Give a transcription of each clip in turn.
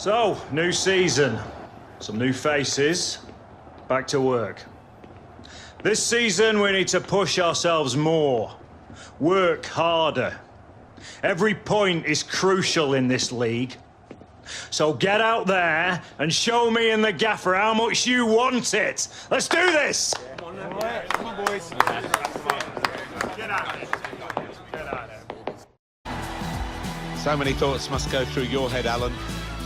So, new season, some new faces, back to work. This season we need to push ourselves more, work harder. Every point is crucial in this league. So get out there and show me and the gaffer how much you want it. Let's do this! Come on, boys. Get out of it. Get out of it. So many thoughts must go through your head, Alan.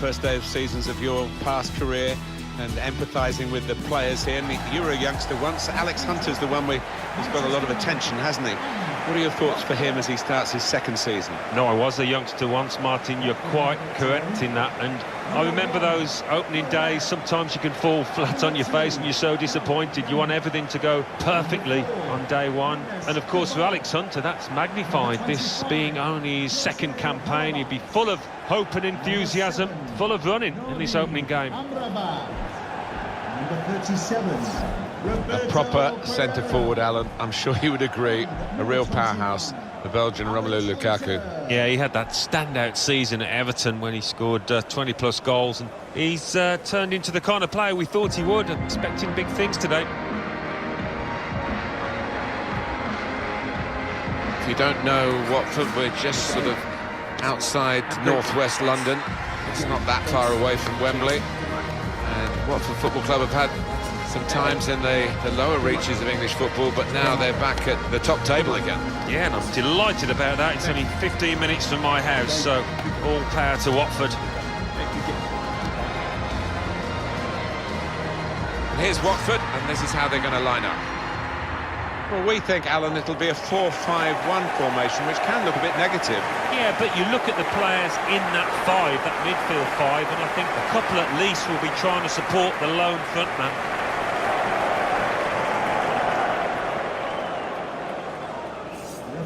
First day of seasons of your past career and empathising with the players here. And you were a youngster once. Alex Hunter's the one who's got a lot of attention, hasn't he? What are your thoughts for him as he starts his second season? No, I was a youngster once, Martin. You're quite correct in that. And I remember those opening days. Sometimes you can fall flat on your face and you're so disappointed. You want everything to go perfectly on day one. And of course, for Alex Hunter, that's magnified. This being only his second campaign, he'd be full of hope and enthusiasm, full of running in this opening game. Number 37. A proper centre-forward, Alan. I'm sure you would agree. A real powerhouse, the Belgian Romelu Lukaku. Yeah, he had that standout season at Everton when he scored 20-plus goals. And he's turned into the kind of player we thought he would. Expecting big things today. If you don't know Watford, we're just sort of outside northwest London. It's not that far away from Wembley. And Watford Football Club have had some times in the lower reaches of English football, but now they're back at the top table again. Yeah, and I'm delighted about that. It's only 15 minutes from my house, so all power to Watford. And here's Watford, and this is how they're going to line up. Well, we think, Alan, it'll be a 4-5-1 formation, which can look a bit negative. Yeah, but you look at the players in that five, that midfield five, and I think a couple at least will be trying to support the lone frontman.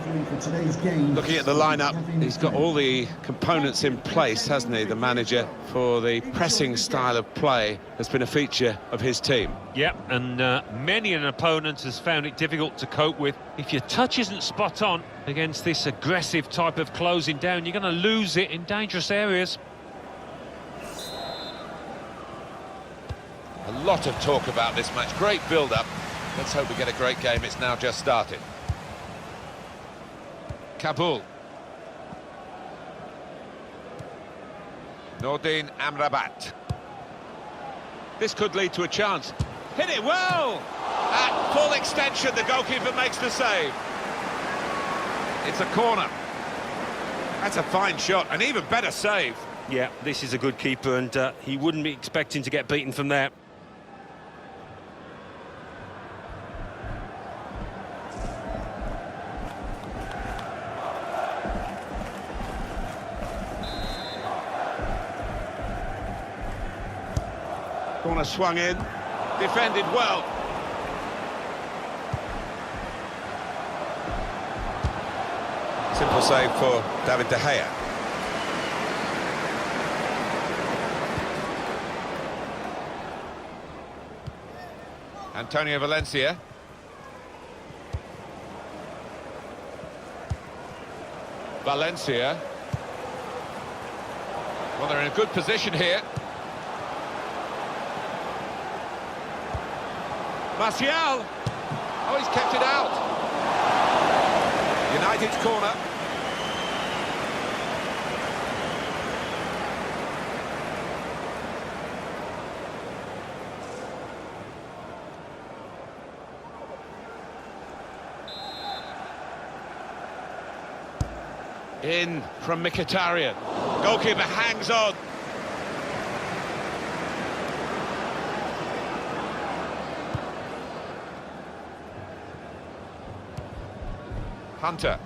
For today's game. Looking at the lineup, he's got all the components in place, hasn't he, the manager, for the pressing style of play that's been a feature of his team. Yep, and many an opponent has found it difficult to cope with. If your touch isn't spot on against this aggressive type of closing down, you're going to lose it in dangerous areas. A lot of talk about this match. Great build-up. Let's hope we get a great game. It's now just started. Kabul. Nordin Amrabat. This could lead to a chance. Hit it well! At full extension, the goalkeeper makes the save. It's a corner. That's a fine shot, an even better save. Yeah, this is a good keeper, and he wouldn't be expecting to get beaten from there. Corner swung in, defended well. Simple save for David De Gea. Antonio Valencia. Valencia. Well, they're in a good position here. Martial! Oh, he's kept it out. United's corner. In from Mkhitaryan. Goalkeeper hangs on. Hunter.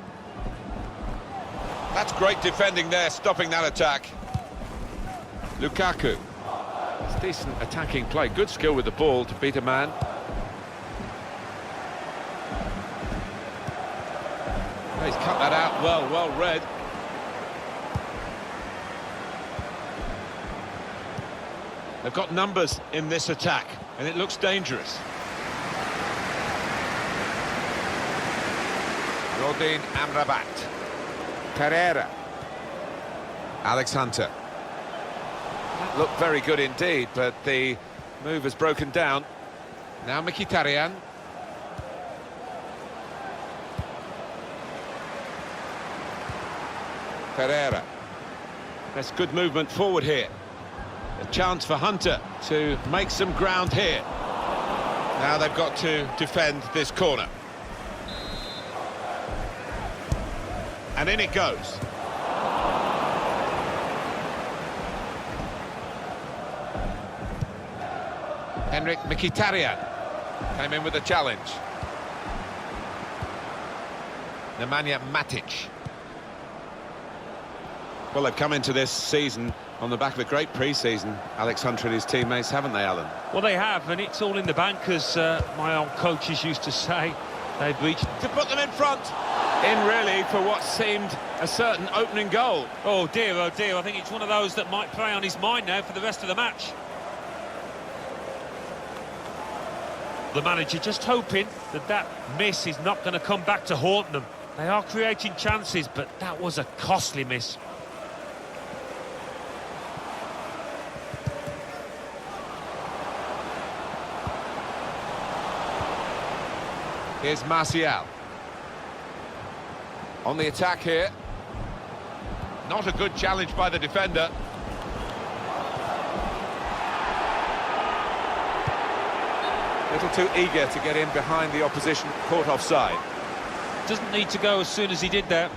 That's great defending there, stopping that attack. Lukaku. It's decent attacking play, good skill with the ball to beat a man. Oh, he's cut that out well read. They've got numbers in this attack, and it looks dangerous. Nordin Amrabat. Pereira. Alex Hunter. That looked very good indeed, but the move has broken down. Now Mkhitaryan. Pereira. That's good movement forward here. A chance for Hunter to make some ground here. Now they've got to defend this corner. And in it goes. Henrik Mkhitaryan came in with a challenge. Nemanja Matic. Well, they've come into this season on the back of a great pre-season, Alex Hunter and his teammates, haven't they, Alan? Well, they have, and it's all in the bank, as my old coaches used to say. They've reached... To put them in front. In, really, for what seemed a certain opening goal. Oh, dear, I think it's one of those that might play on his mind now for the rest of the match. The manager just hoping that that miss is not going to come back to haunt them. They are creating chances, but that was a costly miss. Here's Martial. On the attack here. Not a good challenge by the defender. A little too eager to get in behind the opposition, caught offside. Doesn't need to go as soon as he did that.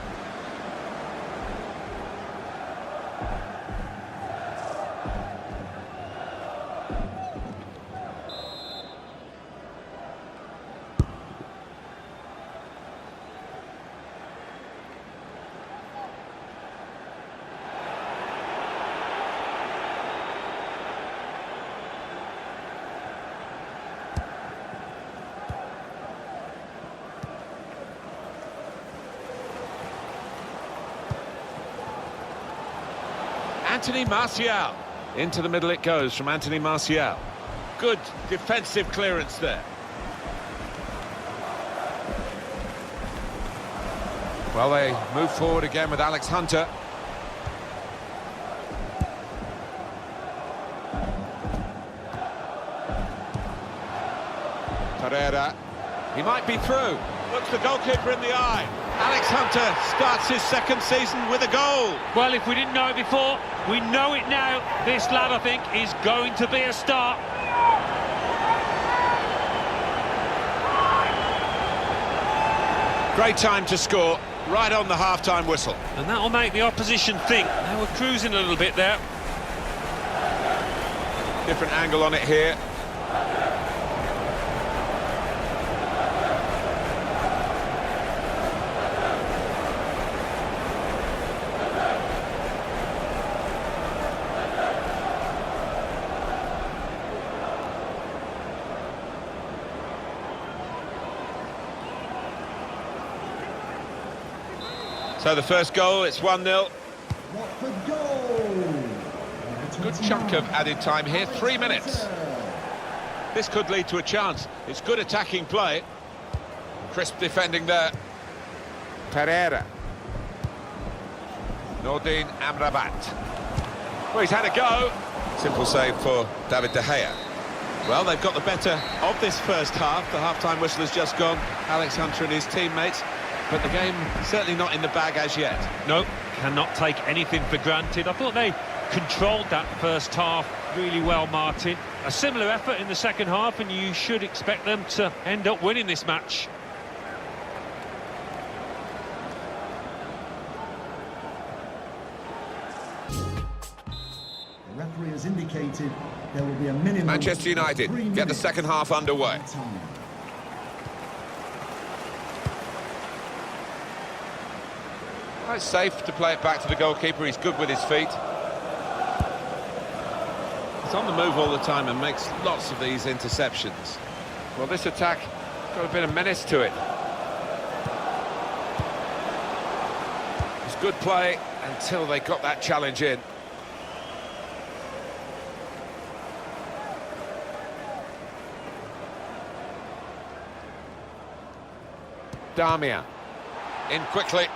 Anthony Martial. Into the middle it goes from Anthony Martial. Good defensive clearance there. Well, they move forward again with Alex Hunter. Pereira. He might be through. Looks the goalkeeper in the eye. Alex Hunter starts his second season with a goal. Well, if we didn't know it before, we know it now. This lad, I think, is going to be a star. Great time to score, right on the half-time whistle. And that'll make the opposition think. They were cruising a little bit there. Different angle on it here. So the first goal, it's 1-0. Good chunk of added time here, 3 minutes. This could lead to a chance. It's good attacking play. Crisp defending there. Pereira. Nordin Amrabat. Well, he's had a go. Simple save for David De Gea. Well, they've got the better of this first half. The half-time whistle has just gone. Alex Hunter and his teammates. But the game certainly not in the bag as yet. No, cannot take anything for granted. I thought they controlled that first half really well, Martin. A similar effort in the second half, and you should expect them to end up winning this match. The referee has indicated there will be a minimum. Manchester United get the second half underway. It's safe to play it back to the goalkeeper. He's good with his feet. He's on the move all the time and makes lots of these interceptions. Well, this attack got a bit of menace to it. It's good play until they got that challenge in. Darmian in quickly.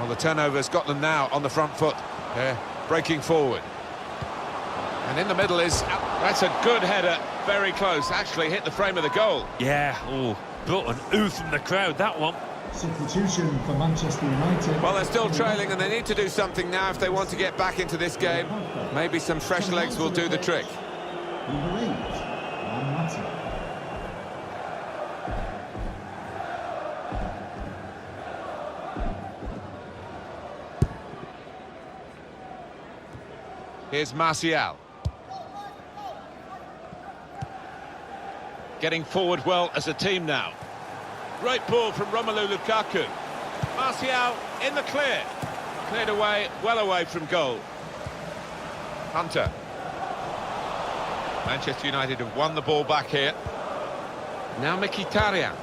Well, the turnover's got them now on the front foot. They're breaking forward. And in the middle is... That's a good header, very close. Actually hit the frame of the goal. Yeah, oh, brought an ooh from the crowd, that one. Substitution for Manchester United. Well, they're still trailing and they need to do something now if they want to get back into this game. Maybe some fresh legs will do the trick. Number 8, Mata. Here's Martial. Getting forward well as a team now. Great ball from Romelu Lukaku. Martial in the clear. Cleared away, well away from goal. Hunter. Manchester United have won the ball back here. Now Mkhitaryan.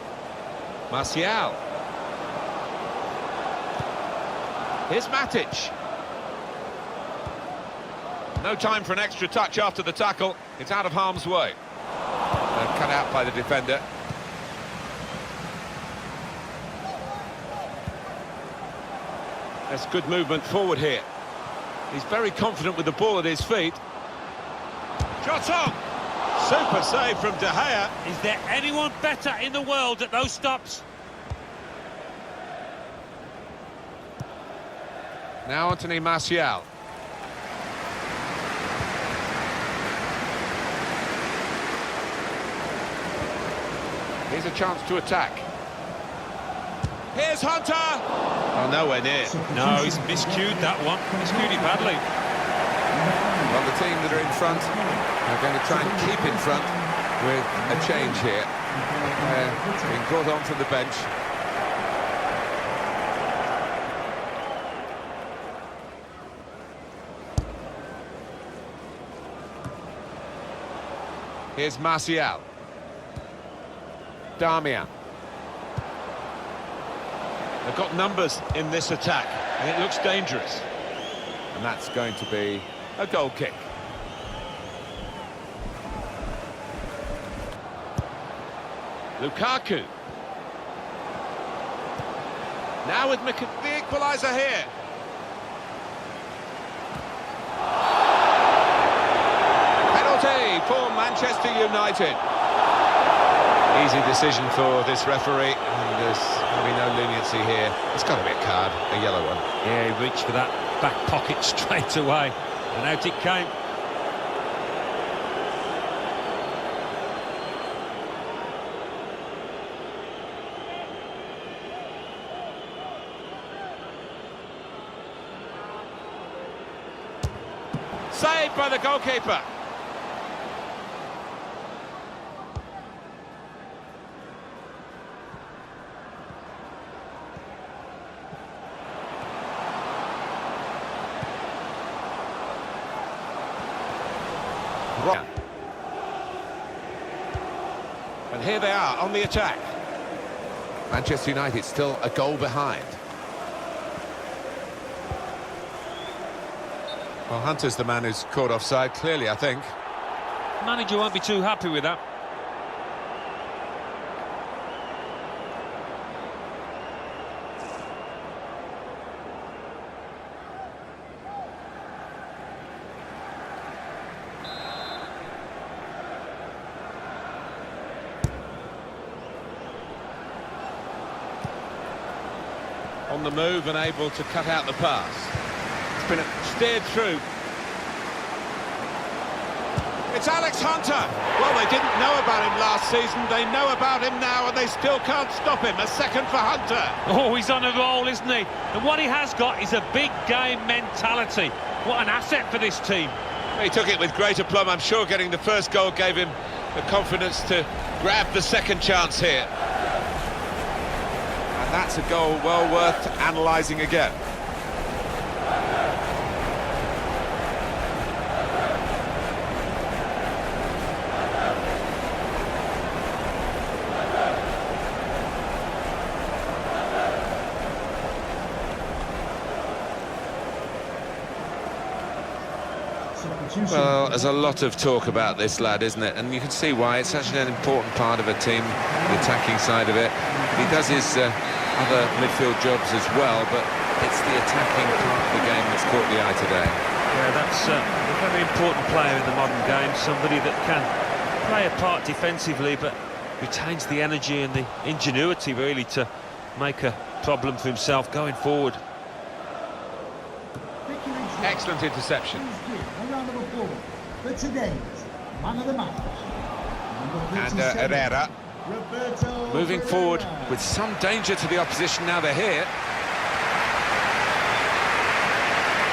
Martial. Here's Matic. No time for an extra touch after the tackle. It's out of harm's way. They're cut out by the defender. That's good movement forward here. He's very confident with the ball at his feet. Shot on! Super save from De Gea. Is there anyone better in the world at those stops? Now Anthony Martial. Here's a chance to attack. Here's Hunter! Oh, nowhere near. No, he's miscued that one. Miscued it badly. Well, the team that are in front are going to try and keep in front with a change here. Being brought on from the bench. Here's Martial. Darmian. They've got numbers in this attack, and it looks dangerous. And that's going to be a goal kick. Lukaku. Now with the equaliser here. Penalty for Manchester United. Easy decision for this referee, and there's going to be no leniency here. It's got to be a card, a yellow one. Yeah, he reached for that back pocket straight away, and out it came. Saved by the goalkeeper. And here they are on the attack. Manchester United still a goal behind. Well, Hunter's the man who's caught offside, clearly, I think. Manager won't be too happy with that. On the move and able to cut out the pass. It's been steered through. It's Alex Hunter. Well, they didn't know about him last season. They know about him now, and they still can't stop him. A second for Hunter. Oh, he's on a roll, isn't he? And what he has got is a big game mentality. What an asset for this team. He took it with great aplomb. I'm sure getting the first goal gave him the confidence to grab the second chance here. And that's a goal well worth analysing again. Well, there's a lot of talk about this lad, isn't it? And you can see why. It's such an important part of a team, the attacking side of it. He does his other midfield jobs as well, but it's the attacking part of the game that's caught the eye today. Yeah, that's a very important player in the modern game, somebody that can play a part defensively but retains the energy and the ingenuity really to make a problem for himself going forward. Excellent interception. A round of applause for today's man of the match. And Herrera moving forward with some danger to the opposition. Now they're here.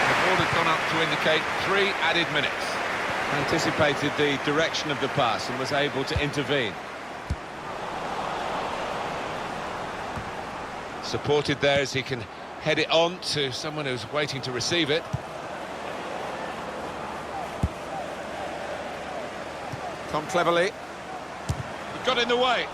The ball has gone up to indicate 3 added minutes. Anticipated the direction of the pass and was able to intervene. Supported there as he can head it on to someone who's waiting to receive it. Come cleverly. He got in the way.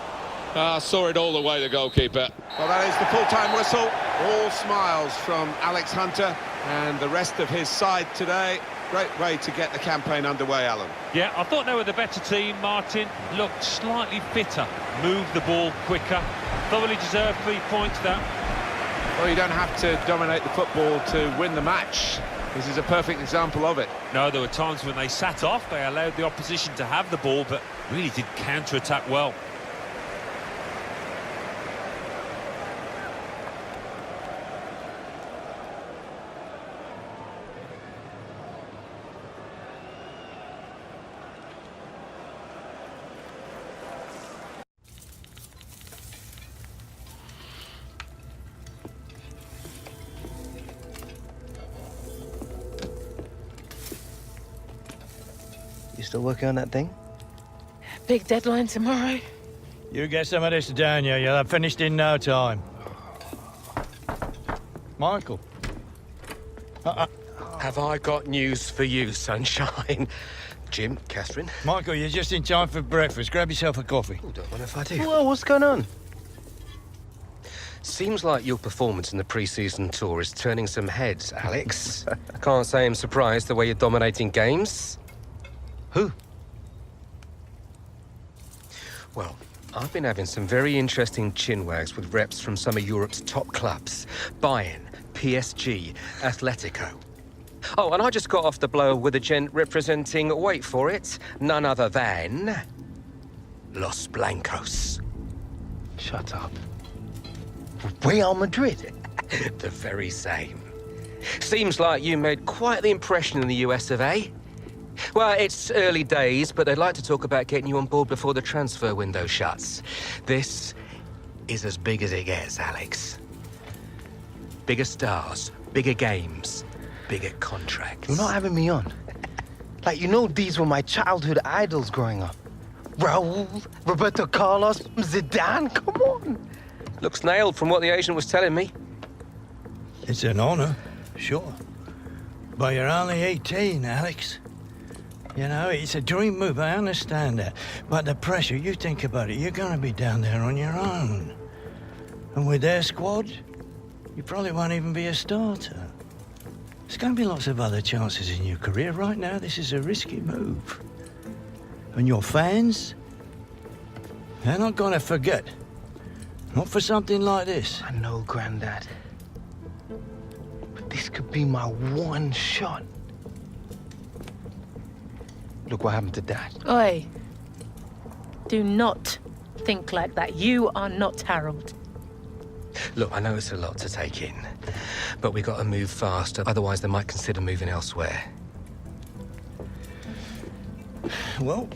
Saw it all the way, the goalkeeper. Well, that is the full-time whistle. All smiles from Alex Hunter and the rest of his side today. Great way to get the campaign underway, Alan. Yeah, I thought they were the better team. Martin looked slightly fitter, moved the ball quicker. Thoroughly deserved 3 points, that. Well, you don't have to dominate the football to win the match. This is a perfect example of it. No, there were times when they sat off, they allowed the opposition to have the ball, but really did counter-attack well. You still working on that thing? Big deadline tomorrow. You get some of this down, you'll have finished in no time. Michael. Have I got news for you, sunshine? Jim, Catherine. Michael, you're just in time for breakfast. Grab yourself a coffee. Oh, don't mind if I do. Well, what's going on? Seems like your performance in the pre-season tour is turning some heads, Alex. Can't say I'm surprised the way you're dominating games. Who? Well, I've been having some very interesting chinwags with reps from some of Europe's top clubs. Bayern, PSG, Atletico. Oh, and I just got off the blow with a gent representing, wait for it, none other than... Los Blancos. Shut up. Real Madrid? The very same. Seems like you made quite the impression in the US of A. Well, it's early days, but they'd like to talk about getting you on board before the transfer window shuts. This is as big as it gets, Alex. Bigger stars, bigger games, bigger contracts. You're not having me on. Like, you know, these were my childhood idols growing up. Raul, Roberto Carlos, Zidane, come on. Looks nailed from what the agent was telling me. It's an honor, sure. But you're only 18, Alex. You know, it's a dream move, I understand that. But the pressure, you think about it, you're gonna be down there on your own. And with their squad, you probably won't even be a starter. There's gonna be lots of other chances in your career. Right now, this is a risky move. And your fans, they're not gonna forget. Not for something like this. I know, Grandad. But this could be my one shot. Look what happened to Dad. Oi. Do not think like that. You are not Harold. Look, I know it's a lot to take in, but we got to move fast, otherwise they might consider moving elsewhere. Well,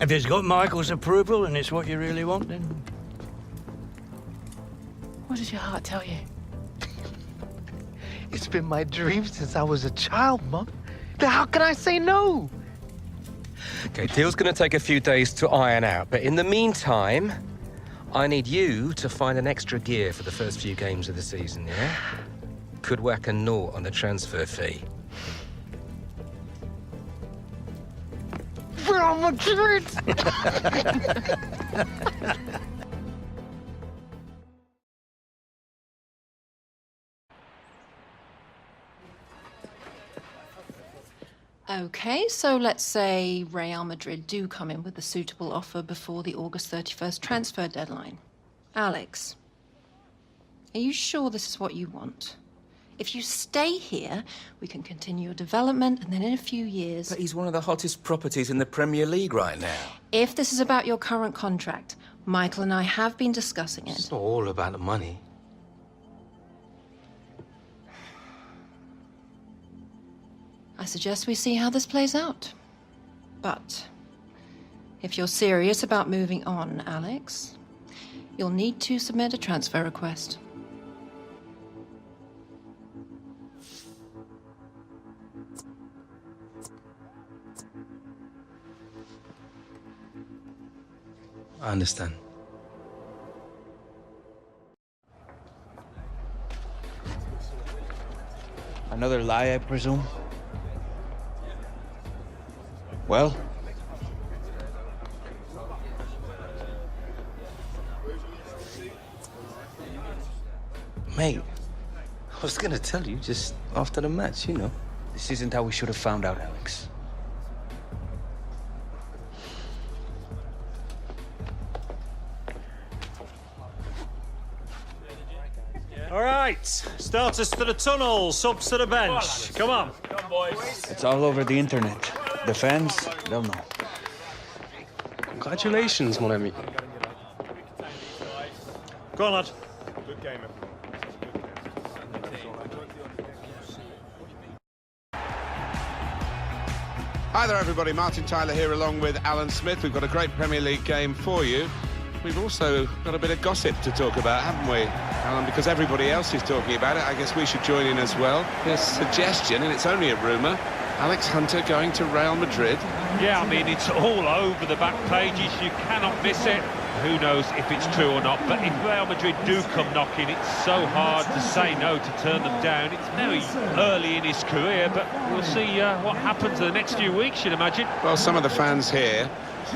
if it's got Michael's approval and it's what you really want, then... What does your heart tell you? It's been my dream since I was a child, Mum. How can I say no? Okay, deal's gonna take a few days to iron out, but in the meantime, I need you to find an extra gear for the first few games of the season, yeah? Could whack a naught on the transfer fee. Real Madrid! Okay, so let's say Real Madrid do come in with a suitable offer before the August 31st transfer deadline. Alex, Are you sure this is what you want? If you stay here, we can continue your development, and then in a few years... But he's one of the hottest properties in the Premier League right now. If this is about your current contract, Michael and I have been discussing it. It's not all about the money. I suggest we see how this plays out. But if you're serious about moving on, Alex, you'll need to submit a transfer request. I understand. Another lie, I presume? Well? Mate, I was gonna tell you just after the match, you know. This isn't how we should have found out, Alex. All right, starters to the tunnel, subs to the bench. Come on. It's all over the internet. The fans, they'll know. Congratulations, mon ami. Go on, lad. Hi there, everybody. Martin Tyler here along with Alan Smith. We've got a great Premier League game for you. We've also got a bit of gossip to talk about, haven't we, Alan? Because everybody else is talking about it, I guess we should join in as well. There's suggestion, and it's only a rumour, Alex Hunter going to Real Madrid. Yeah, I mean, it's all over the back pages. You cannot miss it. Who knows if it's true or not, but if Real Madrid do come knocking, it's so hard to say no, to turn them down. It's very early in his career, but we'll see what happens in the next few weeks, you'd imagine. Well, some of the fans here,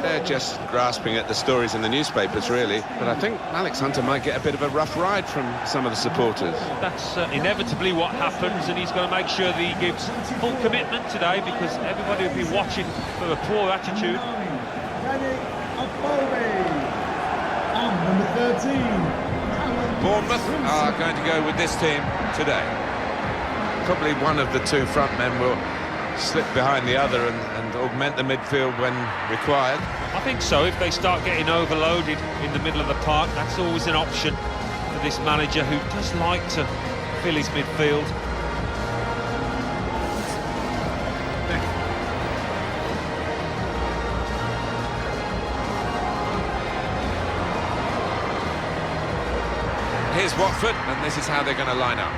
they're just grasping at the stories in the newspapers, really. But I think Alex Hunter might get a bit of a rough ride from some of the supporters. That's inevitably what happens, and he's going to make sure that he gives full commitment today, because everybody will be watching for a poor attitude. Number 13. Bournemouth are going to go with this team today. Probably one of the two front men will slip behind the other and augment the midfield when required. I think so. If they start getting overloaded in the middle of the park, that's always an option for this manager, who does like to fill his midfield. Here's Watford, and this is how they're going to line up.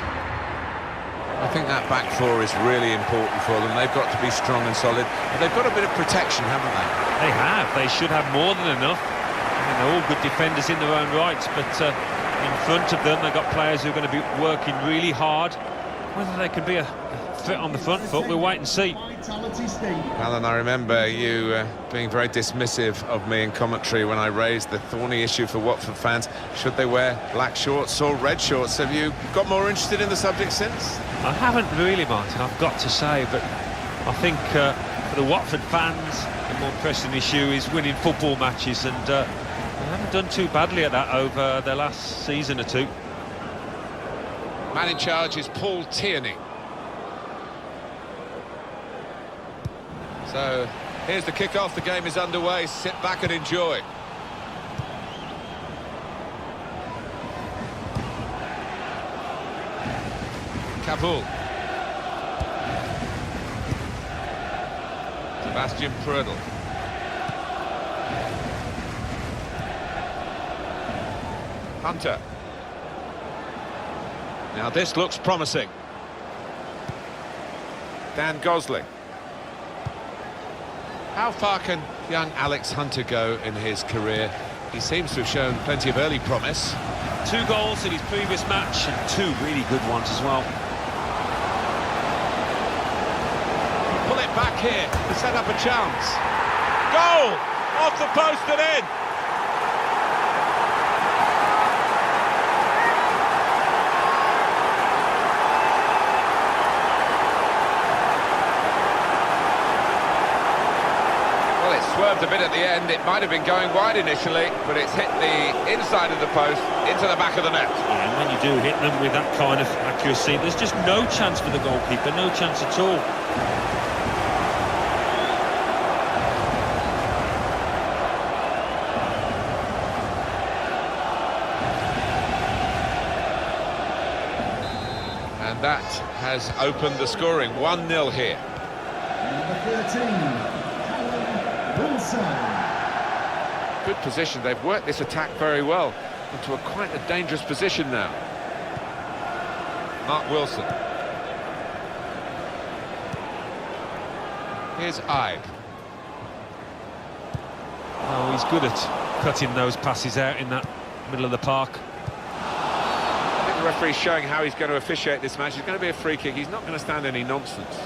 I think that back four is really important for them. They've got to be strong and solid, but they've got a bit of protection, haven't they? They have. They should have more than enough. I mean, they're all good defenders in their own rights, but in front of them, they've got players who are going to be working really hard. Whether they can be a threat on the front foot, we'll wait and see. Alan, I remember you being very dismissive of me in commentary when I raised the thorny issue for Watford fans. Should they wear black shorts or red shorts? Have you got more interested in the subject since? I haven't really, Martin, I've got to say, but I think for the Watford fans, the more pressing issue is winning football matches, and they haven't done too badly at that over their last season or two. Man in charge is Paul Tierney. So here's the kick-off. The game is underway. Sit back and enjoy. Kabul. Sebastian Prödl. Hunter. Now this looks promising. Dan Gosling. How far can young Alex Hunter go in his career? He seems to have shown plenty of early promise. 2 goals in his previous match, and 2 really good ones as well. Pull it back here to set up a chance. Goal! Off the post and in! swerved a bit at the end. It might have been going wide initially, but it's hit the inside of the post into the back of the net. Yeah, and when you do hit them with that kind of accuracy, there's just no chance for the goalkeeper, no chance at all. And that has opened the scoring. 1-0 here. Number 13. Good position. They've worked this attack very well into quite a dangerous position now. Mark Wilson. Here's Ibe. Oh, he's good at cutting those passes out in that middle of the park. I think the referee's showing how he's going to officiate this match. It's going to be a free kick. He's not going to stand any nonsense.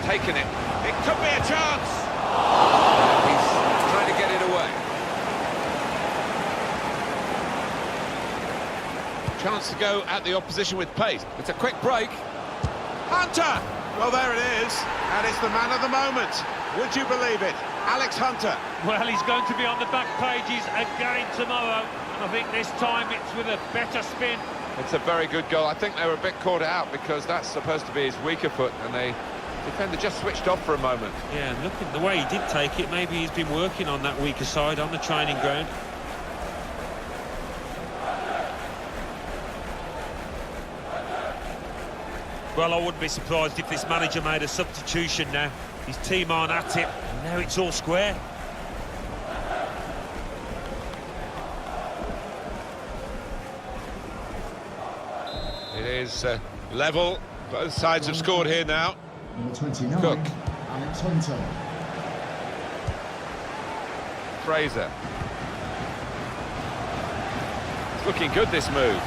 Taken it. It could be a chance. He's trying to get it away. Chance to go at the opposition with pace. It's a quick break. Hunter! Well, there it is. And it's the man of the moment. Would you believe it? Alex Hunter. Well, he's going to be on the back pages again tomorrow. And I think this time it's with a better spin. It's a very good goal. I think they were a bit caught out because that's supposed to be his weaker foot, and the defender just switched off for a moment. Yeah, and look at the way he did take it. Maybe he's been working on that weaker side on the training ground. Well, I wouldn't be surprised if this manager made a substitution now. His team aren't at it, and now it's all square. It is level. Both sides have scored here now. Number 29. Cook. Alex Hunter. Fraser. It's looking good, this move.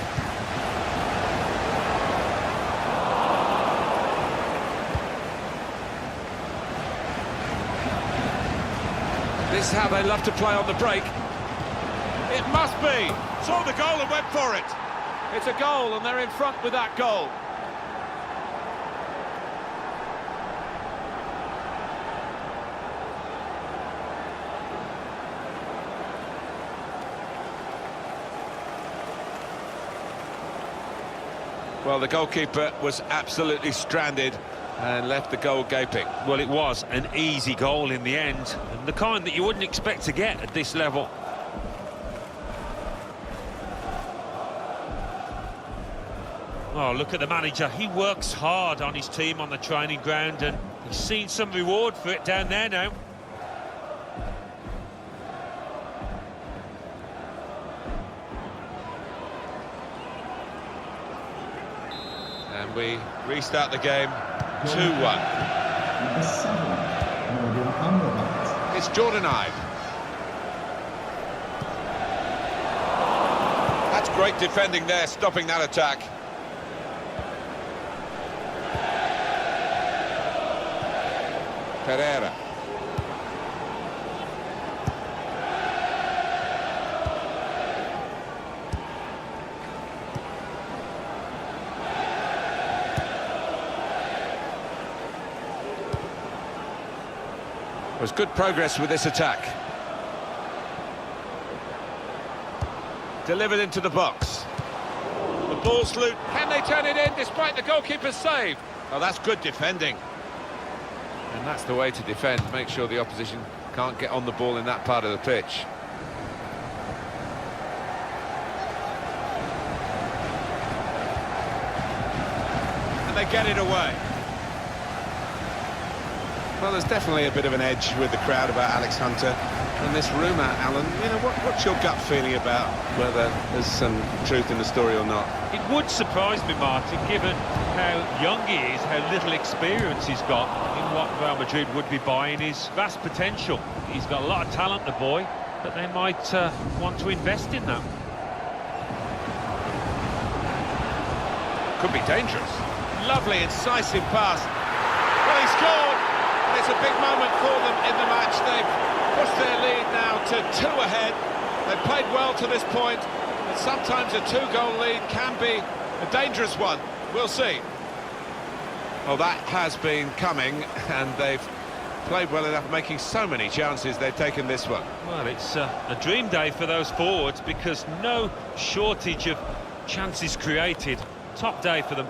This is how they love to play on the break. It must be. Saw the goal and went for it. It's a goal, and they're in front with that goal. Well, the goalkeeper was absolutely stranded and left the goal gaping. Well, it was an easy goal in the end, and the kind that you wouldn't expect to get at this level. Oh, look at the manager. He works hard on his team on the training ground, and he's seen some reward for it down there now. And we restart the game 2-1. Number 7. Morgan Amrabat. It's Jordan Ibe. That's great defending there, stopping that attack. Pereira. Was good progress with this attack. Delivered into the box. The ball's loose. Can they turn it in despite the goalkeeper's save? Oh, that's good defending. And that's the way to defend. Make sure the opposition can't get on the ball in that part of the pitch. And they get it away. Well, there's definitely a bit of an edge with the crowd about Alex Hunter. And this rumour, Alan, you know, what's your gut feeling about whether there's some truth in the story or not? It would surprise me, Martin, given how young he is, how little experience he's got in what Real Madrid would be buying his vast potential. He's got a lot of talent, the boy, but they might want to invest in that. Could be dangerous. Lovely, incisive pass. Well, he scored! And it's a big moment for them in the match. They've pushed their lead now to 2 ahead. They've played well to this point, but sometimes a 2-goal lead can be a dangerous one. We'll see. Well, that has been coming, and they've played well enough, making so many chances. They've taken this one. Well, it's a dream day for those forwards because no shortage of chances created. Top day for them.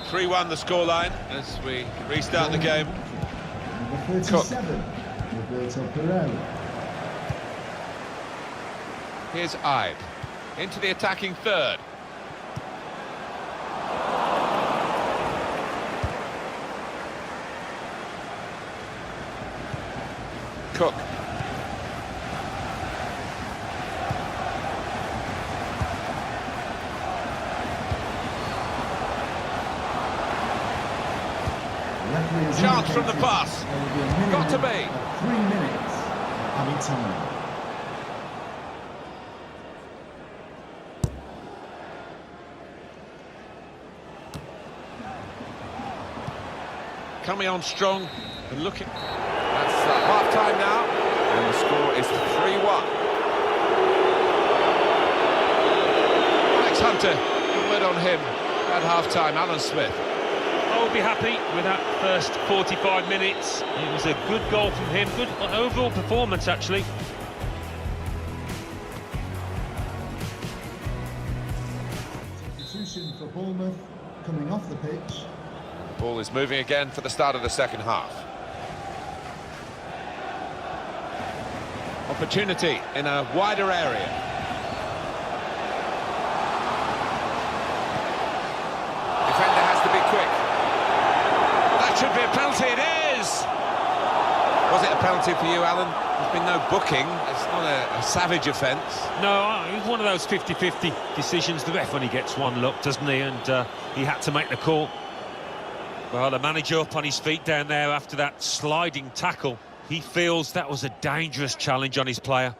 (3-1) the scoreline as we restart the game. Number 37, Roberto Perello. Here's Ibe into the attacking third. Cook. Chance from the pass. Got to be. 3 minutes. Added time. Coming on strong and looking. That's half-time now, and the score is 3-1. Alex Hunter, a word on him at half-time. Alan Smith. I'll be happy with that first 45 minutes. It was a good goal from him, good overall performance actually. Substitution for Bournemouth coming off the pitch. Ball is moving again for the start of the second half. Opportunity in a wider area. Defender has to be quick. That should be a penalty, it is! Was it a penalty for you, Alan? There's been no booking, it's not a savage offence. No, it was one of those 50-50 decisions. The ref only gets one look, doesn't he? And he had to make the call. Well, the manager up on his feet down there after that sliding tackle. He feels that was a dangerous challenge on his player.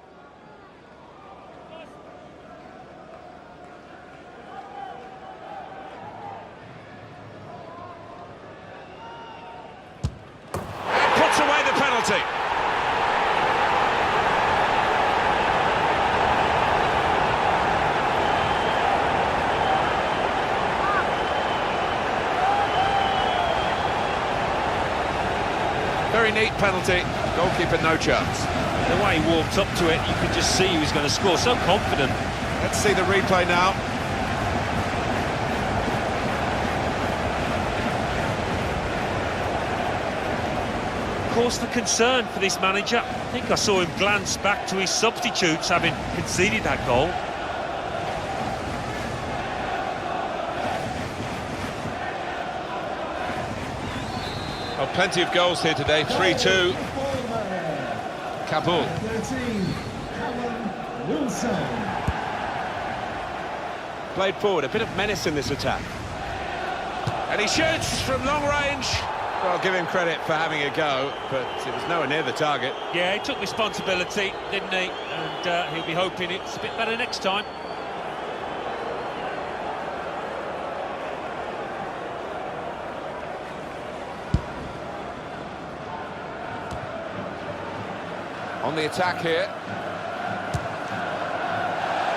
Puts away the penalty. Very neat penalty. Goalkeeper, no chance. The way he walked up to it, you could just see he was going to score. So confident. Let's see the replay now. Of course, the concern for this manager, I think I saw him glance back to his substitutes having conceded that goal. Well, plenty of goals here today. 3-2. Kabul. 13, Callum Wilson. Played forward, a bit of menace in this attack. And he shoots from long range. Well, give him credit for having a go, but it was nowhere near the target. Yeah, he took responsibility, didn't he? And he'll be hoping it's a bit better next time. On the attack here.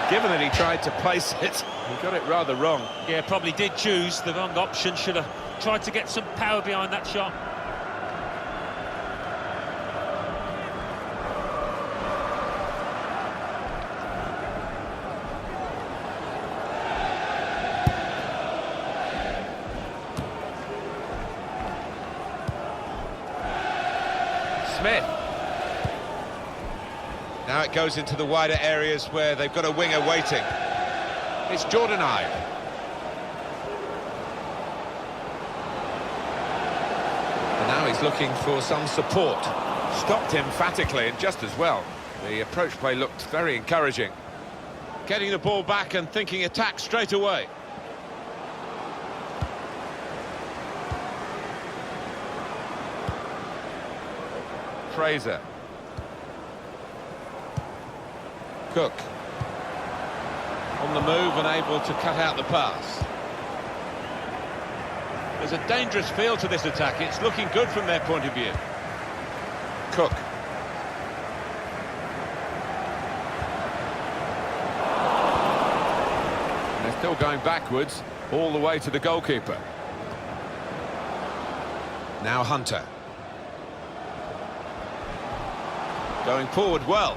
Given that he tried to place it, he got it rather wrong. Yeah, probably did choose the wrong option. Should have tried to get some power behind that shot. Smith. Now it goes into the wider areas where they've got a winger waiting. It's Jordan Ibe. And now he's looking for some support. Stopped emphatically and just as well. The approach play looked very encouraging. Getting the ball back and thinking attack straight away. Fraser. Cook. On the move and able to cut out the pass. There's a dangerous feel to this attack. It's looking good from their point of view. Cook. And they're still going backwards all the way to the goalkeeper. Now Hunter. Going forward well.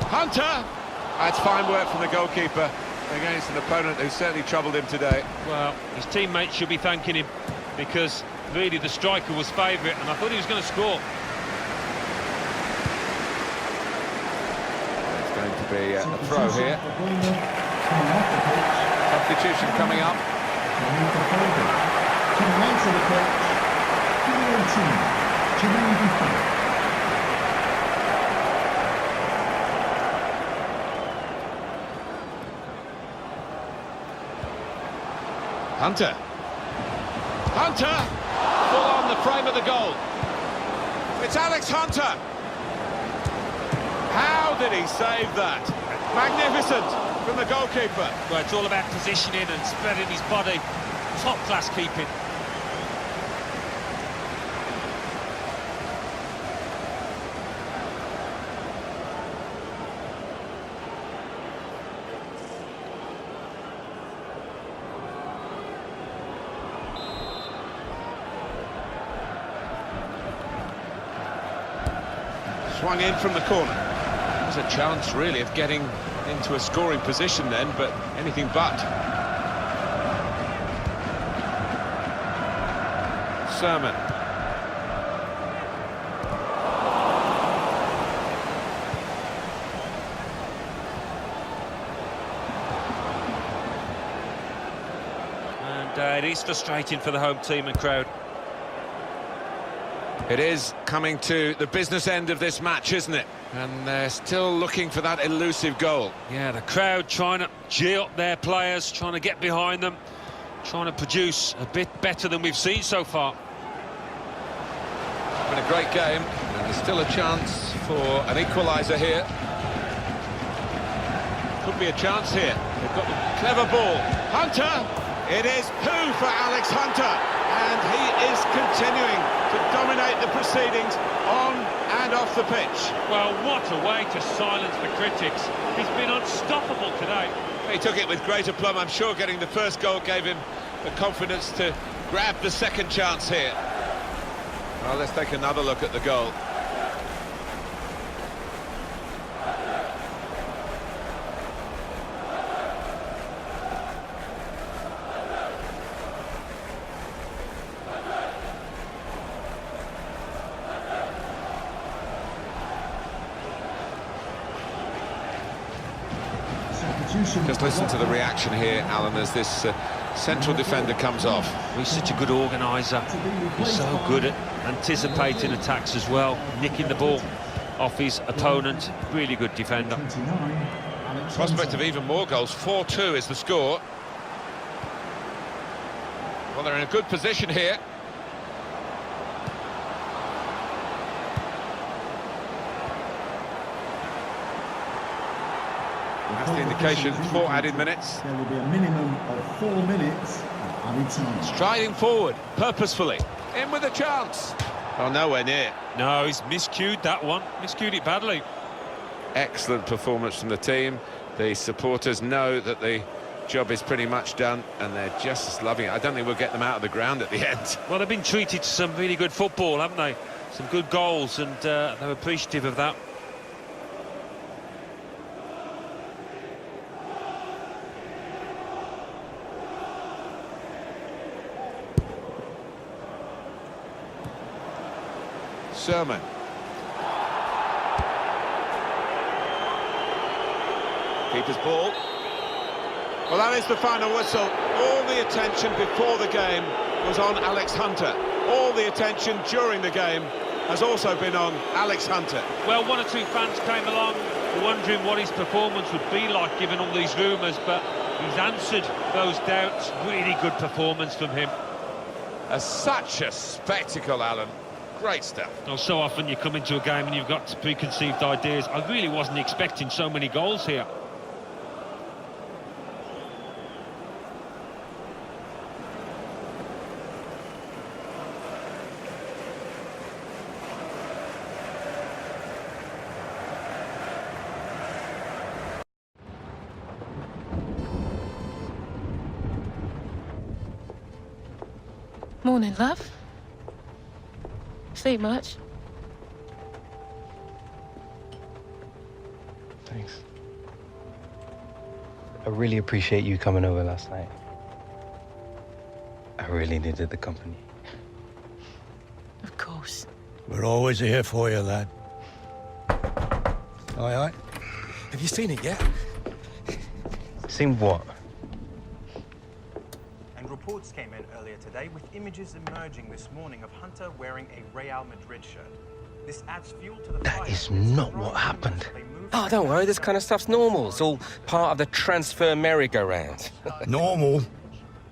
Hunter! That's fine work from the goalkeeper against an opponent who certainly troubled him today. Well, his teammates should be thanking him, because really the striker was favourite and I thought he was going to score. It's going to be a throw here. Substitution coming up. Hunter. Hunter! Full on the frame of the goal. It's Alex Hunter. How did he save that? Magnificent from the goalkeeper. Well, it's all about positioning and spreading his body. Top-class keeping. Swung in from the corner. There's a chance, really, of getting into a scoring position then, but anything but. Sermon. And it is frustrating for the home team and crowd. It is coming to the business end of this match, isn't it? And they're still looking for that elusive goal. Yeah, the crowd trying to gee up their players, trying to get behind them, trying to produce a bit better than we've seen so far. It's been a great game, and there's still a chance for an equaliser here. Could be a chance here. They've got the clever ball. Hunter! It is who for Alex Hunter, and he is continuing to dominate the proceedings on and off the pitch. Well, what a way to silence the critics. He's been unstoppable today. He took it with great aplomb. I'm sure getting the first goal gave him the confidence to grab the second chance here. Well, let's take another look at the goal. Just listen to the reaction here, Alan, as this central defender comes off. He's such a good organiser. He's so good at anticipating attacks as well, nicking the ball off his opponent. Really good defender. Prospect of even more goals. 4-2 is the score. Well, they're in a good position here. That's the indication, 4 added minutes. There will be a minimum of 4 minutes of added time. Striding forward, purposefully. In with a chance. Oh, nowhere near. No, he's miscued that one. Miscued it badly. Excellent performance from the team. The supporters know that the job is pretty much done, and they're just as loving it. I don't think we'll get them out of the ground at the end. Well, they've been treated to some really good football, haven't they? Some good goals, and they're appreciative of that. Sermon. Keeper's ball. Well, that is the final whistle. All the attention before the game was on Alex Hunter. All the attention during the game has also been on Alex Hunter. Well, 1 or 2 fans came along wondering what his performance would be like given all these rumours, but he's answered those doubts. Really good performance from him. Such a spectacle, Alan. Great stuff. Well, so often you come into a game and you've got preconceived ideas. I really wasn't expecting so many goals here. Morning, love. Sleep much? Thanks. I really appreciate you coming over last night. I really needed the company. Of course. We're always here for you, lad. Aye, aye. Have you seen it yet? Seen what? And reports came in earlier today with images emerging this morning of Hunter wearing a Real Madrid shirt. This adds fuel to the fire. That is not what happened. Oh, don't worry, this kind of stuff's normal. It's all part of the transfer merry-go-round. Normal?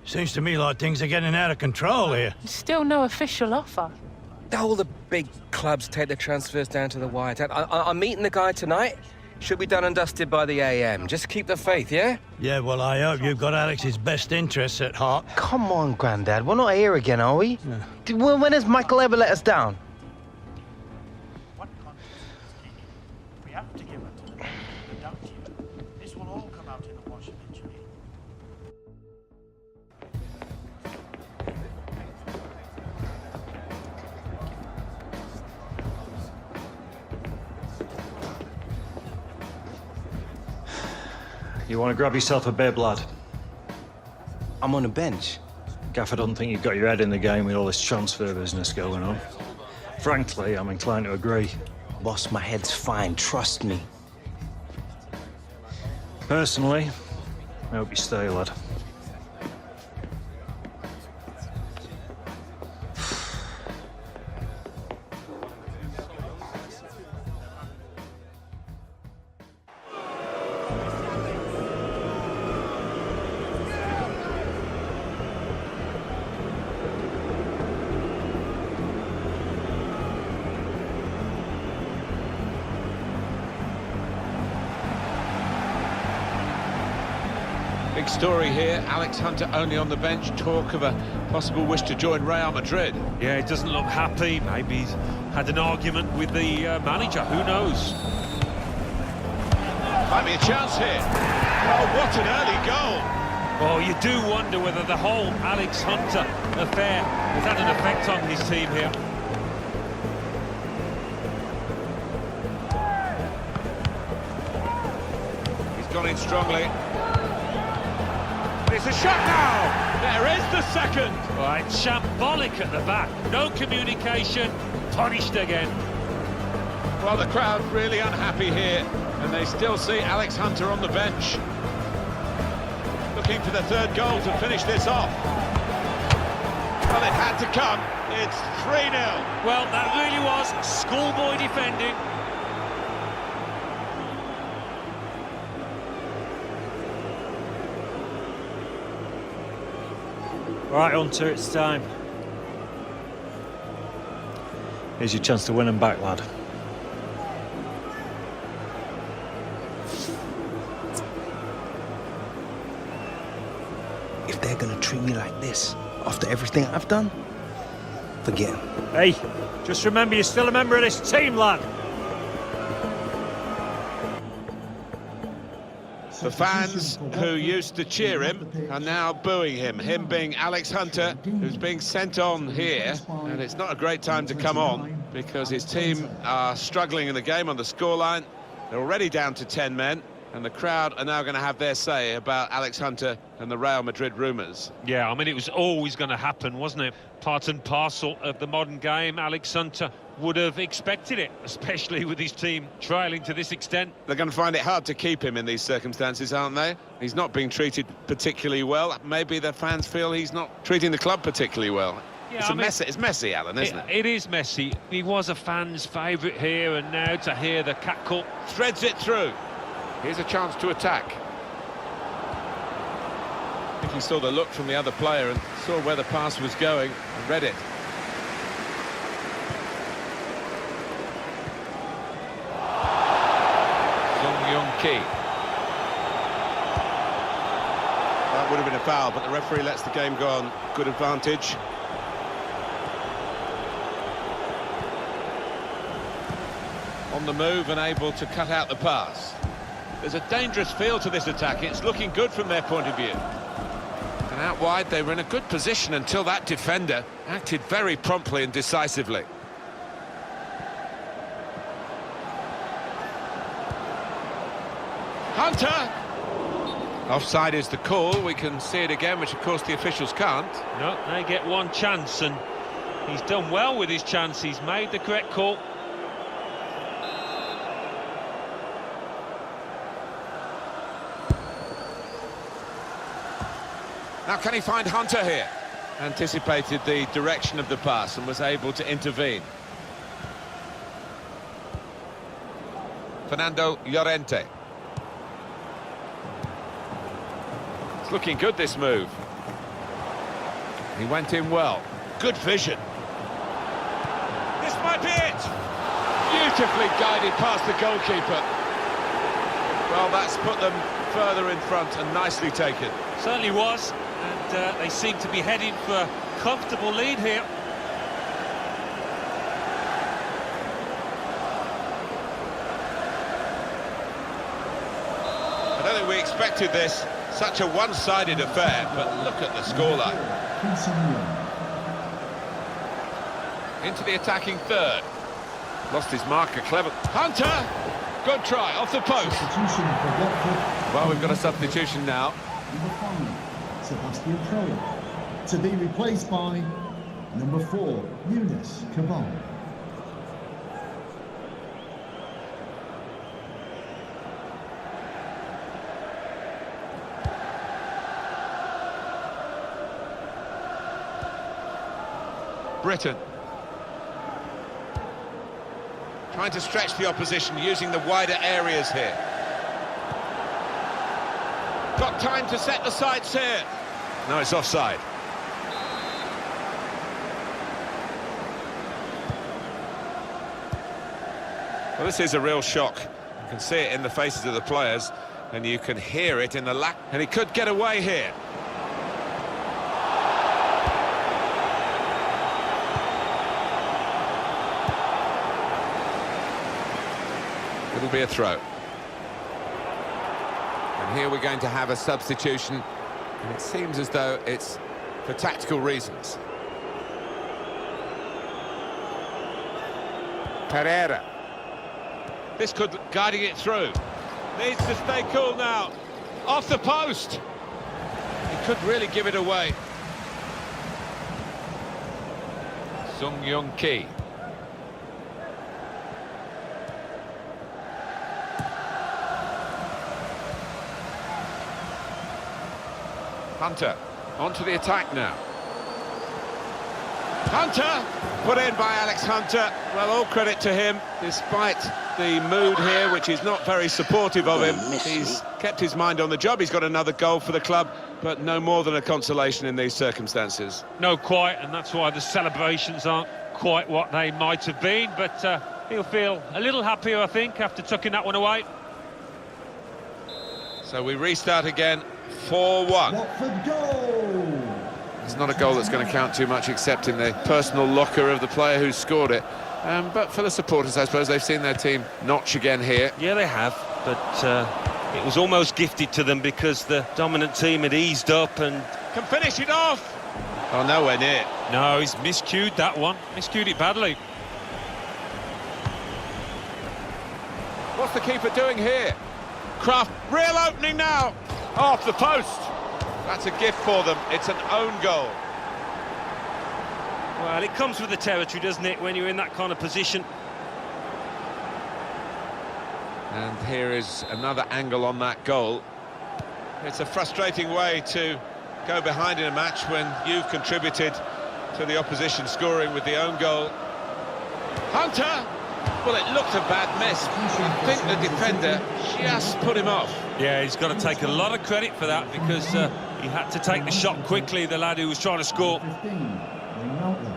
Seems to me like things are getting out of control here. Still no official offer. All the big clubs take the transfers down to the wire. I'm meeting the guy tonight. Should be done and dusted by the AM. Just keep the faith, yeah? Yeah, well, I hope you've got Alex's best interests at heart. Come on, Grandad. We're not here again, are we? When has Michael ever let us down? What confidence is Kiki? We have to give it to them. The doubt here. This will all come out in the wash eventually. You want to grab yourself a bib, lad? I'm on the bench. Gaff, I don't think you've got your head in the game with all this transfer business going on. Frankly, I'm inclined to agree. Boss, my head's fine. Trust me. Personally, I hope you stay, lad. Big story here. Alex Hunter only on the bench. Talk of a possible wish to join Real Madrid. Yeah, he doesn't look happy. Maybe he's had an argument with the manager. Who knows? Might be a chance here. Oh, what an early goal. Oh, you do wonder whether the whole Alex Hunter affair has had an effect on his team here. He's gone in strongly. It's a shot now! There is the second! Right, shambolic at the back. No communication, punished again. Well, the crowd really unhappy here, and they still see Alex Hunter on the bench. Looking for the third goal to finish this off. Well, it had to come. It's 3-0. Well, that really was schoolboy defending. All right, Hunter, it's time. Here's your chance to win them back, lad. If they're gonna treat me like this, after everything I've done, forget 'em. Hey, just remember you're still a member of this team, lad. The fans who used to cheer him are now booing him. Him being Alex Hunter, who's being sent on here. And it's not a great time to come on because his team are struggling in the game on the scoreline. They're already down to 10 men. And the crowd are now going to have their say about Alex Hunter and the Real Madrid rumours. Yeah, I mean, it was always going to happen, wasn't it? Part and parcel of the modern game. Alex Hunter would have expected it, especially with his team trailing to this extent. They're going to find it hard to keep him in these circumstances, aren't they? He's not being treated particularly well. Maybe the fans feel he's not treating the club particularly well. Yeah, It's messy, Alan, isn't it? It is messy. He was a fan's favourite here, and now to hear the catcall. Threads it through. Here's a chance to attack. I think he saw the look from the other player and saw where the pass was going and read it. Key. That would have been a foul, but the referee lets the game go on. Good advantage. On the move and able to cut out the pass. There's a dangerous feel to this attack. It's looking good from their point of view. And out wide, they were in a good position until that defender acted very promptly and decisively. Hunter! Offside is the call. We can see it again, which of course the officials can't. No, they get one chance, and he's done well with his chance. He's made the correct call. Now can he find Hunter here? Anticipated the direction of the pass and was able to intervene. Fernando Llorente. It's looking good, this move. He went in well. Good vision. This might be it! Beautifully guided past the goalkeeper. Well, that's put them further in front and nicely taken. Certainly was, and they seem to be heading for a comfortable lead here. I don't think we expected this. Such a one-sided affair, but look at the scoreline. Into the attacking third. Lost his marker, clever. Hunter! Good try, off the post. Well, we've got a substitution now. Number 5, Sebastian Troll, to be replaced by number 4, Eunice Cabal. Britain. Trying to stretch the opposition, using the wider areas here. Got time to set the sights here. No, it's offside. Well, this is a real shock. You can see it in the faces of the players, and you can hear it in the lack. And he could get away here. It'll be a throw. And here we're going to have a substitution, and it seems as though it's for tactical reasons. Pereira. This could guiding it through. Needs to stay cool now. Off the post. He could really give it away. Sung Young Ki. Hunter, onto the attack now. Hunter! Put in by Alex Hunter. Well, all credit to him, despite the mood here, which is not very supportive of him. He's kept his mind on the job. He's got another goal for the club, but no more than a consolation in these circumstances. No, quite, and that's why the celebrations aren't quite what they might have been, but he'll feel a little happier, I think, after tucking that one away. So we restart again, 4-1. Watford goal! It's not a goal that's going to count too much, except in the personal locker of the player who scored it. But for the supporters, I suppose, they've seen their team notch again here. Yeah, they have, but it was almost gifted to them because the dominant team had eased up and... Can finish it off! Oh, nowhere near. No, he's miscued that one. Miscued it badly. What's the keeper doing here? Kraft, real opening now! Off the post! That's a gift for them. It's an own goal. Well, it comes with the territory, doesn't it, when you're in that kind of position. And here is another angle on that goal. It's a frustrating way to go behind in a match when you've contributed to the opposition scoring with the own goal. Hunter! Well, it looked a bad miss. I think the defender just put him off. Yeah, he's got to take a lot of credit for that because he had to take the shot quickly, the lad who was trying to score. 15, Wayne Outlaws.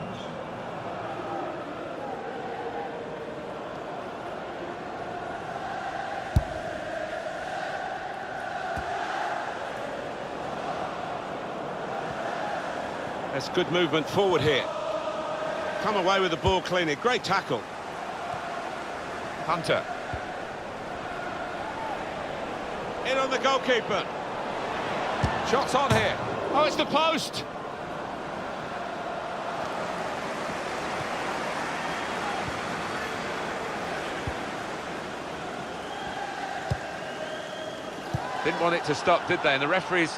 That's good movement forward here. Come away with the ball cleanly. Great tackle. Hunter. In on the goalkeeper. Shots on here. Oh, it's the post. Didn't want it to stop, did they? And the referee's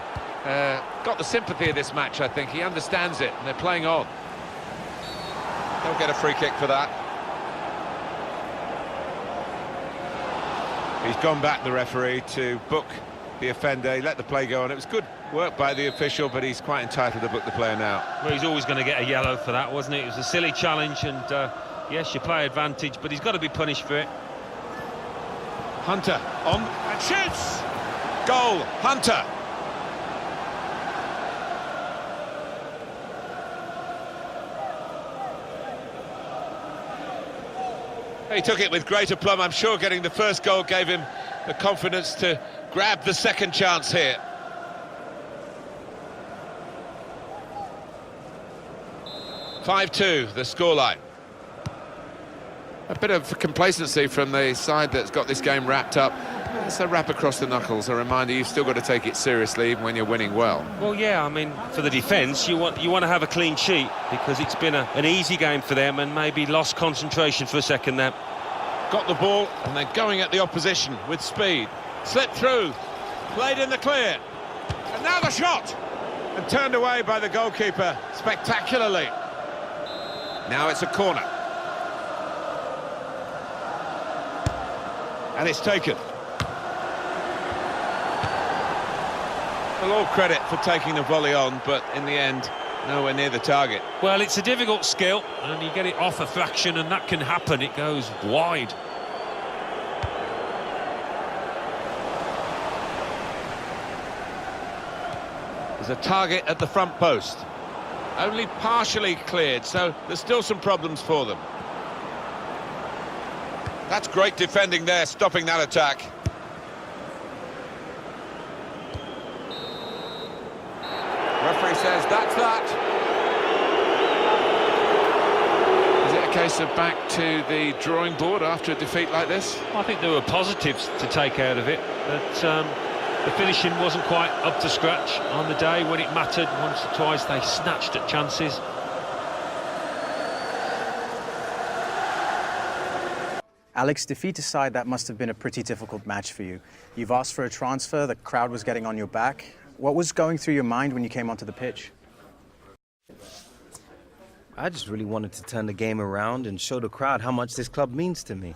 got the sympathy of this match, I think. He understands it, and they're playing on. They'll get a free kick for that. He's gone back, the referee, to book the offender. He let the play go on. It was good work by the official, but he's quite entitled to book the player now. Well, he's always going to get a yellow for that, wasn't it? It was a silly challenge, and yes, you play advantage, but he's got to be punished for it. Hunter on and shoots! Goal, Hunter! He took it with great aplomb. I'm sure getting the first goal gave him the confidence to grab the second chance here. (5-2) the scoreline. A bit of complacency from the side that's got this game wrapped up. It's a wrap across the knuckles, a reminder you've still got to take it seriously even when you're winning well. Well, yeah, I mean, for the defence, you want to have a clean sheet, because it's been an easy game for them and maybe lost concentration for a second there. Got the ball and they're going at the opposition with speed. Slipped through, played in the clear, and now the shot! And turned away by the goalkeeper spectacularly. Now it's a corner. And it's taken. Well, all credit for taking the volley on, but in the end, nowhere near the target. Well, it's a difficult skill, and you get it off a fraction, and that can happen. It goes wide. There's a target at the front post. Only partially cleared, so there's still some problems for them. That's great defending there, stopping that attack. Referee says that's that. Is it a case of back to the drawing board after a defeat like this? I think there were positives to take out of it, but the finishing wasn't quite up to scratch on the day when it mattered. Once or twice they snatched at chances. Alex, defeat aside, that must have been a pretty difficult match for you. You've asked for a transfer, the crowd was getting on your back. What was going through your mind when you came onto the pitch? I just really wanted to turn the game around and show the crowd how much this club means to me.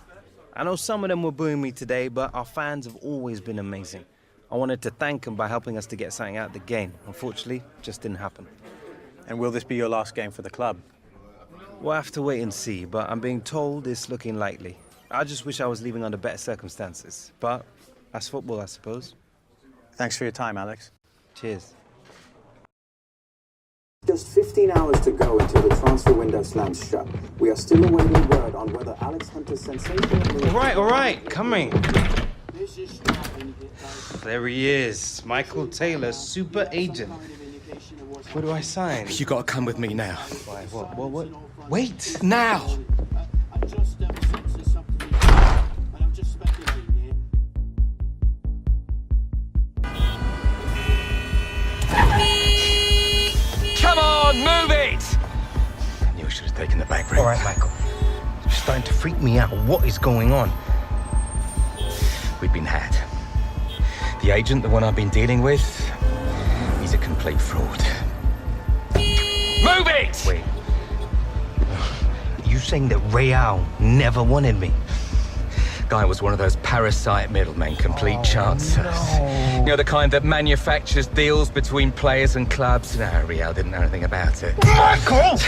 I know some of them were booing me today, but our fans have always been amazing. I wanted to thank them by helping us to get something out of the game. Unfortunately, it just didn't happen. And will this be your last game for the club? We'll have to wait and see, but I'm being told it's looking likely. I just wish I was leaving under better circumstances, but that's football, I suppose. Thanks for your time, Alex. Cheers. Just 15 hours to go until the transfer window slams shut. We are still awaiting word on whether Alex Hunter's sensational... All right, coming. There he is, Michael Taylor, super agent. Where do I sign? You gotta come with me now. Why, what? Wait, now! Come on, move it! I knew I should have taken the back route. All right, Michael. It's starting to freak me out. What is going on? We've been had. The agent, the one I've been dealing with, he's a complete fraud. Move it! Wait. You saying that Real never wanted me? Guy was one of those parasite middlemen, complete chancers. No. You know, the kind that manufactures deals between players and clubs. No, Real didn't know anything about it. Michael!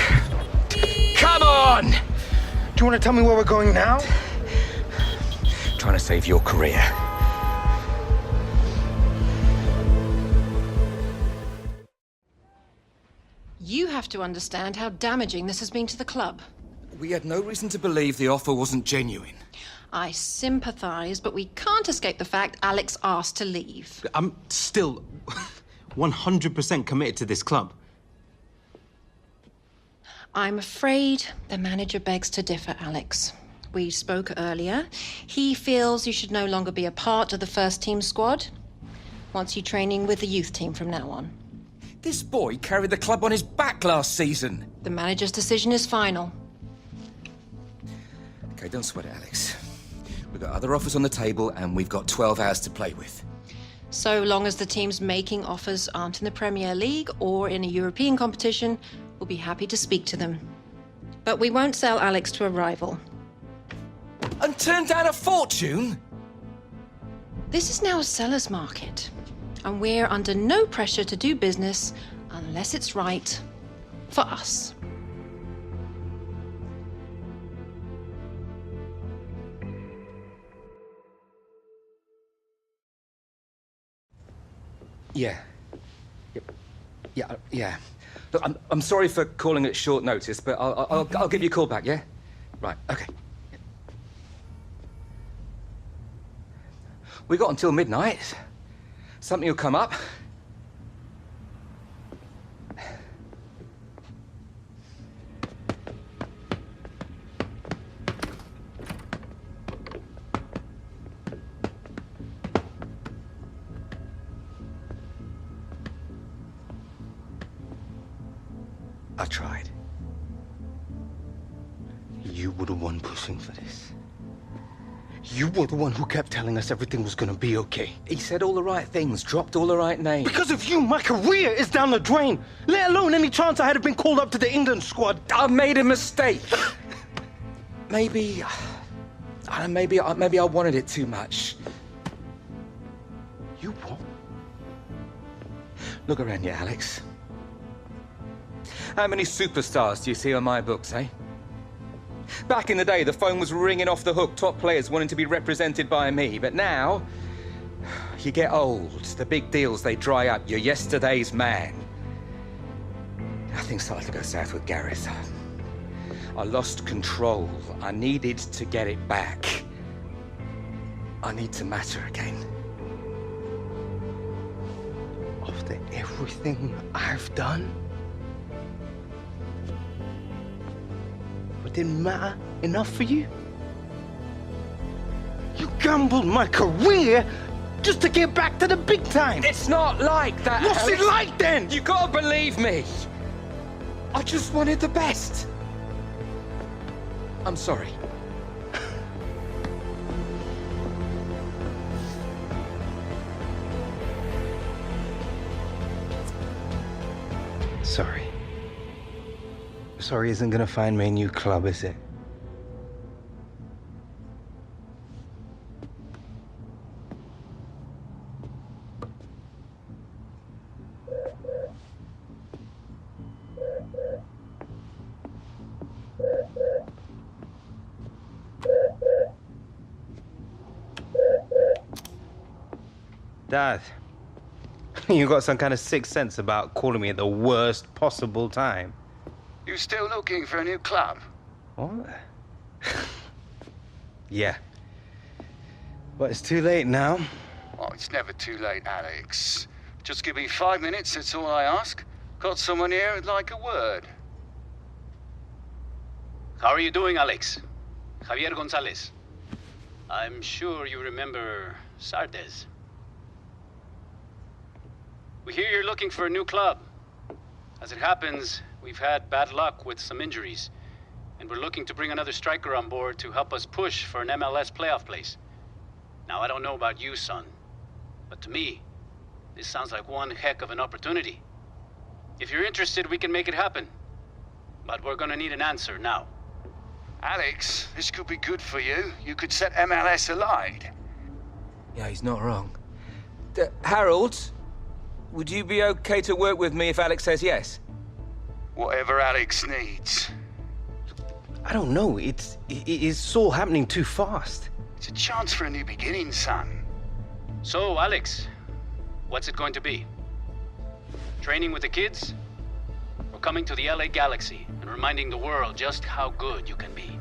Come on! Do you want to tell me where we're going now? Trying to save your career. You have to understand how damaging this has been to the club. We had no reason to believe the offer wasn't genuine. I sympathise, but we can't escape the fact Alex asked to leave. I'm still 100% committed to this club. I'm afraid the manager begs to differ, Alex. We spoke earlier. He feels you should no longer be a part of the first team squad. Wants you training with the youth team from now on. This boy carried the club on his back last season. The manager's decision is final. Okay, don't sweat it, Alex. We've got other offers on the table and we've got 12 hours to play with. So long as the teams making offers aren't in the Premier League or in a European competition, we'll be happy to speak to them. But we won't sell Alex to a rival. And turn down a fortune? This is now a seller's market, and we're under no pressure to do business unless it's right for us. Yeah. Yeah. Look, I'm sorry for calling at short notice, but I'll give you a call back, yeah? Right, okay. We got until midnight. Something will come up. I tried. You were the one pushing for this. You were the one who kept telling us everything was gonna be okay. He said all the right things, dropped all the right names. Because of you, my career is down the drain. Let alone any chance I had of being called up to the England squad. I made a mistake. Maybe I wanted it too much. You what? Look around you, Alex. How many superstars do you see on my books, eh? Back in the day, the phone was ringing off the hook, top players wanting to be represented by me. But now, you get old, the big deals, they dry up. You're yesterday's man. Things started to go south with Gareth. I lost control. I needed to get it back. I need to matter again. After everything I've done, didn't matter enough for you? You gambled my career just to get back to the big time. It's not like that. What's it like then? You gotta believe me. I just wanted the best. I'm sorry. Sorry. Sorry isn't gonna find me a new club, is it? Dad, you got some kind of sixth sense about calling me at the worst possible time. You still looking for a new club? What? Yeah. But it's too late now. Oh, it's never too late, Alex. Just give me 5 minutes, that's all I ask. Got someone here who'd like a word. How are you doing, Alex? Javier Gonzalez. I'm sure you remember Sardes. We hear you're looking for a new club. As it happens, we've had bad luck with some injuries, and we're looking to bring another striker on board to help us push for an MLS playoff place. Now, I don't know about you, son, but to me, this sounds like one heck of an opportunity. If you're interested, we can make it happen. But we're gonna need an answer now. Alex, this could be good for you. You could set MLS alight. Yeah, he's not wrong. Harold, would you be okay to work with me if Alex says yes? Whatever Alex needs. I don't know. It's all happening too fast. It's a chance for a new beginning, son. So, Alex, what's it going to be? Training with the kids? Or coming to the LA Galaxy and reminding the world just how good you can be?